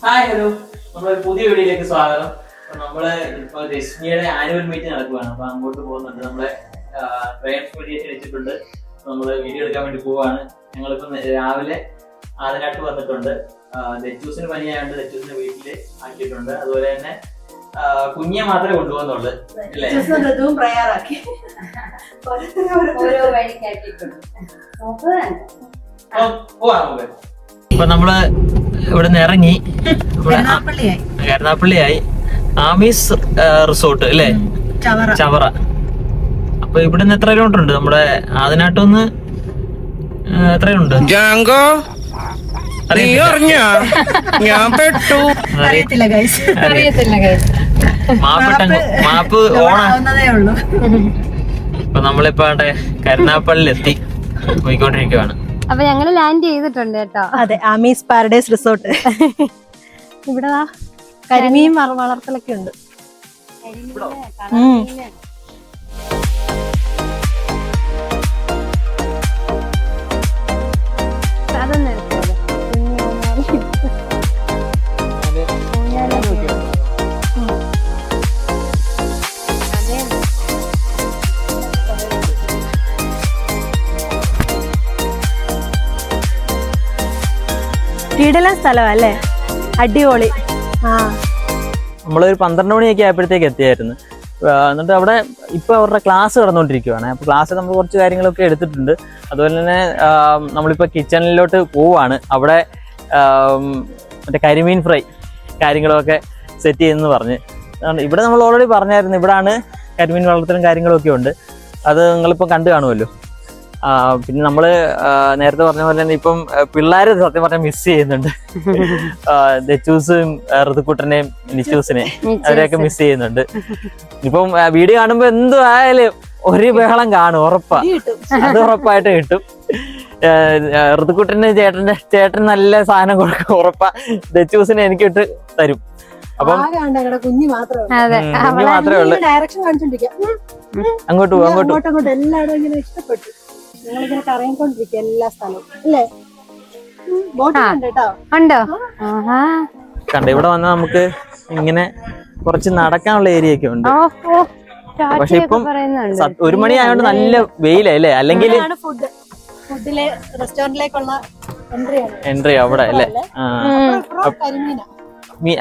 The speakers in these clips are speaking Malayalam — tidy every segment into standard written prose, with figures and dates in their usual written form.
ഹായ് ഹലോ, നമ്മളൊരു പുതിയ വീഡിയോയിലേക്ക് സ്വാഗതം. നമ്മള് ഇപ്പൊ രശ്മിയുടെ ആനുവൽ മീറ്റിംഗ് നടക്കുകയാണ്. അപ്പൊ അങ്ങോട്ട് പോകുന്നുണ്ട്. നമ്മളെ ഫ്രണ്ട്സ് മീഡിയ ക്ഷണിച്ചിട്ടുണ്ട്. നമ്മള് വീഡിയോ എടുക്കാൻ വേണ്ടി പോവാണ്. ഞങ്ങളിപ്പോ രാവിലെ ആദിനാട്ട് വന്നിട്ടുണ്ട്. ദച്ചൂസിന് പനിയായതുകൊണ്ട് ദച്ചൂസിന്റെ വീട്ടില് ആക്കിയിട്ടുണ്ട്. അതുപോലെ തന്നെ കുഞ്ഞെ മാത്രമേ കൊണ്ടുപോകുന്നുള്ളൂ അല്ലേ? ഇപ്പൊ നമ്മള് ഇവിടെ നിന്ന് ഇറങ്ങി കരുനാപ്പള്ളിയായി ആമീസ് റിസോർട്ട് അല്ലേ, ചവറ. അപ്പൊ ഇവിടുന്ന് എത്ര കിലോമീറ്റർ ഉണ്ട്? നമ്മുടെ ആദിനാട്ടൊന്ന് എത്രയുണ്ട്? മാപ്പ് ഓണാവുന്നതേ ഉള്ളൂ. അപ്പൊ നമ്മളിപ്പോ കരുനാപ്പള്ളിയിൽ എത്തി പോയിക്കൊണ്ടിരിക്കുവാണ്. അപ്പൊ ഞങ്ങള് ലാൻഡ് ചെയ്തിട്ടുണ്ട് കേട്ടോ. അതെ, ആമീസ് പാരഡൈസ് റിസോർട്ട്. ഇവിടെ കരിമീൻ വളർത്തലൊക്കെ ഉണ്ട്. കിടിലൻ സ്ഥലമല്ലേ, അടിപൊളി. നമ്മളൊരു 12 മണിയൊക്കെ ആയപ്പോഴത്തേക്ക് എത്തിയായിരുന്നു. എന്നിട്ട് അവിടെ ഇപ്പൊ അവരുടെ ക്ലാസ് നടന്നുകൊണ്ടിരിക്കുകയാണ്. അപ്പൊ ക്ലാസ് നമ്മൾ കുറച്ച് കാര്യങ്ങളൊക്കെ എടുത്തിട്ടുണ്ട്. അതുപോലെ തന്നെ നമ്മളിപ്പോ കിച്ചണിലോട്ട് പോവാണ്. അവിടെ മറ്റേ കരിമീൻ ഫ്രൈ കാര്യങ്ങളൊക്കെ സെറ്റ് ചെയ്യുമെന്ന് പറഞ്ഞ്. ഇവിടെ നമ്മൾ ഓൾറെഡി പറഞ്ഞായിരുന്നു, ഇവിടാണ് കരിമീൻ വളർത്തലും കാര്യങ്ങളൊക്കെ ഉണ്ട്. അത് നിങ്ങളിപ്പോൾ കണ്ടു കാണുമല്ലോ. പിന്നെ നമ്മള് നേരത്തെ പറഞ്ഞ പോലെ തന്നെ ഇപ്പം പിള്ളേര് സത്യം പറഞ്ഞാൽ മിസ് ചെയ്യുന്നുണ്ട്. ദച്ചൂസും ഋതുക്കുട്ടനെയും നിച്ചൂസിനെയും അവരെയൊക്കെ മിസ് ചെയ്യുന്നുണ്ട്. ഇപ്പം വീഡിയോ കാണുമ്പോ എന്തും ആയാലും ഒരു ബഹളം കാണും, അത് ഉറപ്പായിട്ട് കിട്ടും. ഋതുക്കുട്ടന് ചേട്ടൻ നല്ല സാധനം കൊടുക്കും, ഉറപ്പാ. ദച്ചൂസിനെ എനിക്കിട്ട് തരും. അപ്പം കുഞ്ഞു മാത്രമേ ഉള്ളൂ. ഡയറക്ഷൻ കാണിച്ചോണ്ടിരിക്കാം, അങ്ങോട്ട് പോകും. എല്ലാവരും ഇങ്ങനെ ഇഷ്ടപ്പെട്ടു. നിങ്ങളിങ്ങനെ കറങ്ങിക്കൊണ്ടിരിക്കുക എല്ലാ സ്ഥലവും അല്ലേ? ഉണ്ടോ? കണ്ട ഇവിടെ വന്നാൽ നമുക്ക് ഇങ്ങനെ കുറച്ച് നടക്കാനുള്ള ഏരിയ ഒക്കെ ഉണ്ട്. പക്ഷെ ഇപ്പം 1 മണി ആയതുകൊണ്ട് നല്ല വെയിലല്ലേ? അല്ലെങ്കിൽ റെസ്റ്റോറന്റിലേക്കുള്ള എൻട്രി അവിടെ അല്ലേ?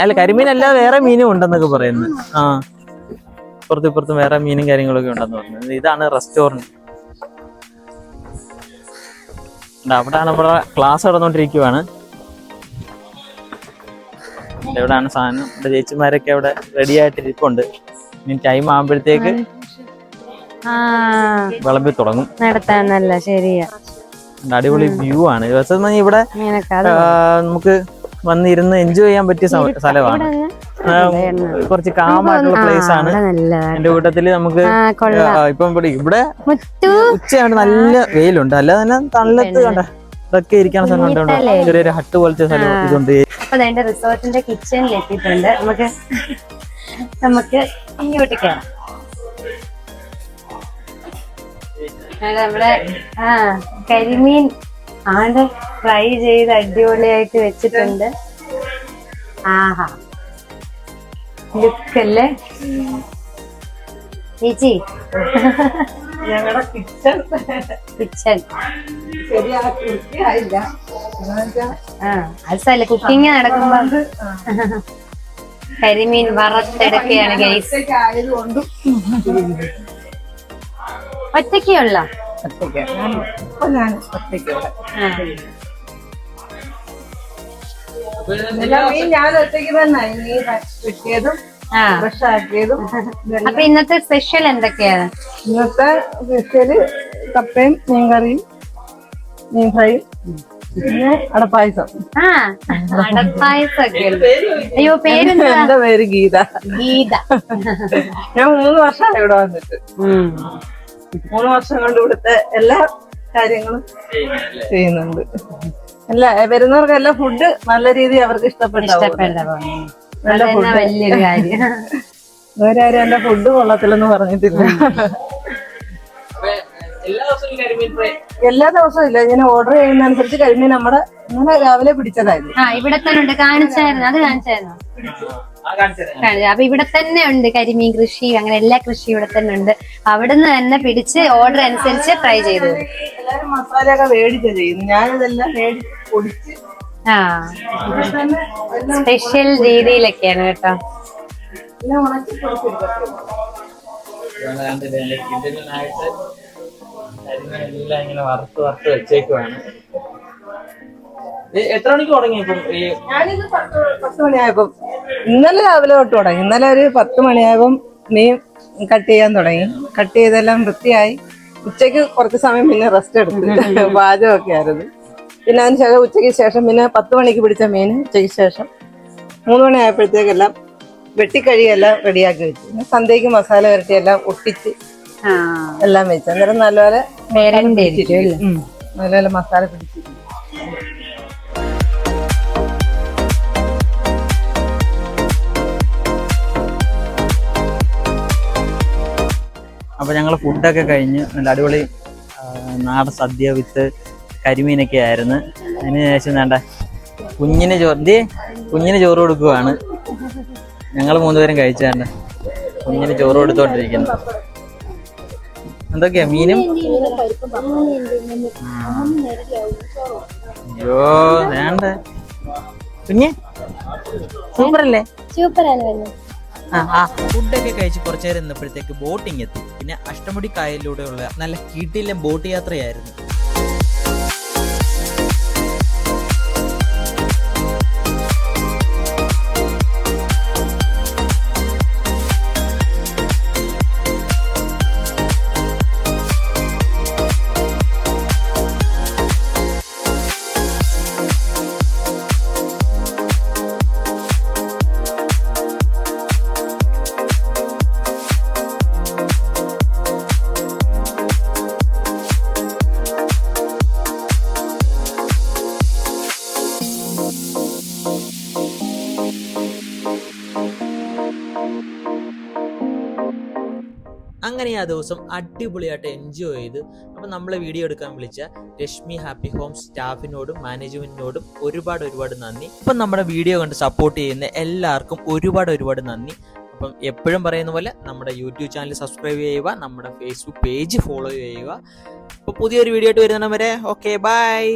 അല്ല, കരിമീനല്ല, വേറെ മീനും ഉണ്ടെന്നൊക്കെ പറയുന്നു. ഇപ്പുറത്തും വേറെ മീനും കാര്യങ്ങളൊക്കെ ഉണ്ടെന്ന് പറയുന്നത്. ഇതാണ് റെസ്റ്റോറന്റ്. അവിടെയാണ് നമ്മുടെ ക്ലാസ് നടന്നുകൊണ്ടിരിക്കുവാണ്. എവിടെയാണ് സാധനം? ഇവിടെ ചേച്ചിമാരൊക്കെ അവിടെ റെഡി ആയിട്ട് ഇരിപ്പുണ്ട്. ഇനി ടൈം ആകുമ്പോഴത്തേക്ക് വിളമ്പി തുടങ്ങും. നടത്താനല്ല, ശരിയാ. അടിപൊളി വ്യൂ ആണ്. ഇവിടെ നമുക്ക് വന്നിരുന്ന് എൻജോയ് ചെയ്യാൻ പറ്റിയ സ്ഥലമാണ്. കുറച്ച് കാമായിട്ടുള്ള പ്ലേസ് ആണ്. എന്റെ കൂട്ടത്തില് നമുക്ക് ഇപ്പം ഇവിടെ ഉച്ചയാണ്, നല്ല വെയിലുണ്ട്. അല്ലാതെ തന്നെ തണലത്ത് കണ്ട ഇതൊക്കെ ഇരിക്കാൻ സ്ഥലം കണ്ടോ, ചെറിയൊരു ഹട്ട് പോലത്തെ സ്ഥലം ഇതുണ്ട്. അപ്പൊ റിസോർട്ടിന്റെ കിച്ചണിൽ എത്തിയിട്ടുണ്ട്. നമുക്ക് ഇങ്ങോട്ട് കയറാം. നമ്മുടെ കരിമീൻ ആണ്ട് ഫ്രൈ ചെയ്ത് അടിപൊളിയായിട്ട് വെച്ചിട്ടുണ്ട്. ആഹാ, ലുക്കല്ലേ ചേച്ചി? ഞങ്ങളുടെ കിച്ചൺ അതല്ല, കുക്കിംഗ് നടക്കുമ്പോ കരിമീൻ വറുത്തെടുക്കുകയാണ് ഗൈസ്. ഒറ്റയ്ക്കുള്ള ഞാൻ ഒറ്റയ്ക്ക് തന്നെ കിട്ടിയതും ഫ്രഷ് ആക്കിയതും. അപ്പൊ ഇന്നത്തെ സ്പെഷ്യൽ എന്തൊക്കെയാണ്? ഇന്നത്തെ സ്പെഷ്യല് കപ്പയും മീൻകറിയും മീൻ ഫ്രൈയും പിന്നെ അടപ്പായസം. അടപ്പായസൊക്കെ. അയ്യോ, പേരെന്താ? എന്റെ പേര് ഗീത. ഞാൻ 3 വർഷമായി ഇവിടെ വന്നിട്ട്. 3 വർഷം കൊണ്ട് ഇവിടുത്തെ എല്ലാ കാര്യങ്ങളും ചെയ്യുന്നുണ്ട്. വരുന്നവർക്കെല്ലാം ഫുഡ് നല്ല രീതിയിൽ അവർക്ക് ഇഷ്ടപ്പെട്ടാവും. വലിയൊരു കാര്യം. വേറെ ആരും എന്റെ ഫുഡ് കൊള്ളത്തില്ലെന്ന് പറഞ്ഞിട്ടില്ല. എല്ലാ ദിവസവും ഇല്ല, ഇങ്ങനെ ഓർഡർ ചെയ്യുന്നതനുസരിച്ച് കരിമീൻ നമ്മുടെ ഇന്നലെ രാവിലെ പിടിച്ചതായിരുന്നു. ഇവിടെ തന്നെ ഉണ്ട്, കാണിച്ചായിരുന്നു, അത് കാണിച്ചായിരുന്നു. അപ്പൊ ഇവിടെ തന്നെ ഉണ്ട് കരിമീൻ കൃഷി, അങ്ങനെ എല്ലാ കൃഷി ഇവിടെ തന്നെ ഉണ്ട്. അവിടുന്ന് തന്നെ പിടിച്ച് ഓർഡർ അനുസരിച്ച് ഫ്രൈ ചെയ്തു. എല്ലാരും മസാലയൊക്കെ മേടിച്ച് ചെയ്യുന്നു, ഞാനിതെല്ലാം മേടിച്ച് പൊടിച്ച് സ്പെഷ്യൽ രീതിയിലൊക്കെയാണ് കേട്ടോ. എല്ലാം ഉണക്കി പൊടിച്ചെടുക്കും. എല്ലാം ഇങ്ങനെ വറുത്ത് വെച്ചേക്കുവാണ്. എത്ര മണിക്ക് തുടങ്ങി? ഞാനിത് 10 മണിയായപ്പം, ഇന്നലെ രാവിലെ തൊട്ട് തുടങ്ങി. ഇന്നലെ ഒരു 10 മണിയായപ്പം മീൻ കട്ട് ചെയ്യാൻ തുടങ്ങി. കട്ട് ചെയ്തെല്ലാം വൃത്തിയായി. ഉച്ചയ്ക്ക് കുറച്ച് സമയം പിന്നെ റെസ്റ്റ് എടുത്ത് പാചകമൊക്കെ ആയിരുന്നു. പിന്നെ അതിന് ശേഷം ഉച്ചയ്ക്ക് ശേഷം പിന്നെ 10 മണിക്ക് പിടിച്ച മീൻ ഉച്ചയ്ക്ക് ശേഷം 3 മണിയായപ്പോഴത്തേക്കെല്ലാം വെട്ടിക്കഴുകിയെല്ലാം റെഡിയാക്കി വെച്ചു. പിന്നെ സന്ധ്യയ്ക്ക് മസാല വരട്ടി എല്ലാം ഒട്ടിച്ച് എല്ലാം വെച്ചു. അന്നേരം നല്ലപോലെ നല്ലപോലെ മസാല പിടിച്ചിരിക്കും. അപ്പോൾ ഞങ്ങൾ ഫുഡൊക്കെ കഴിഞ്ഞ് നല്ല അടിപൊളി നാടൻ സദ്യ വിത്ത് കരിമീനൊക്കെ ആയിരുന്നു. അതിന് ശേഷം വേണ്ട കുഞ്ഞിന് ചോറ് കൊടുക്കുവാണ്. ഞങ്ങൾ 3 പേരും കഴിച്ചാണ്ട് കുഞ്ഞിന് ചോറ് കൊടുത്തോണ്ടിരിക്കുന്നു. എന്തൊക്കെയാ മീനും? അയ്യോ വേണ്ട കുഞ്ഞ് സൂപ്പറല്ലേ? ഫുഡൊക്കെ കഴിച്ച് കുറച്ചു നേരം നിന്നപ്പോഴത്തേക്ക് ബോട്ടിങ് എത്തി. പിന്നെ അഷ്ടമുടി കായലിലൂടെയുള്ള നല്ല കീട്ടിലെ ബോട്ട് യാത്രയായിരുന്നു. അങ്ങനെ ആ ദിവസം അടിപൊളിയായിട്ട് എൻജോയ് ചെയ്ത്. അപ്പം നമ്മളെ വീഡിയോ എടുക്കാൻ വിളിച്ച രശ്മി ഹാപ്പി ഹോം സ്റ്റാഫിനോടും മാനേജ്മെന്റിനോടും ഒരുപാട് നന്ദി. അപ്പം നമ്മുടെ വീഡിയോ കണ്ട് സപ്പോർട്ട് ചെയ്യുന്ന എല്ലാവർക്കും ഒരുപാട് നന്ദി. അപ്പം എപ്പോഴും പറയുന്ന പോലെ നമ്മുടെ യൂട്യൂബ് ചാനൽ സബ്സ്ക്രൈബ് ചെയ്യുക, നമ്മുടെ ഫേസ്ബുക്ക് പേജ് ഫോളോ ചെയ്യുക. അപ്പോൾ പുതിയൊരു വീഡിയോ ആയിട്ട് വരുന്നവരെ ഓക്കെ ബൈ.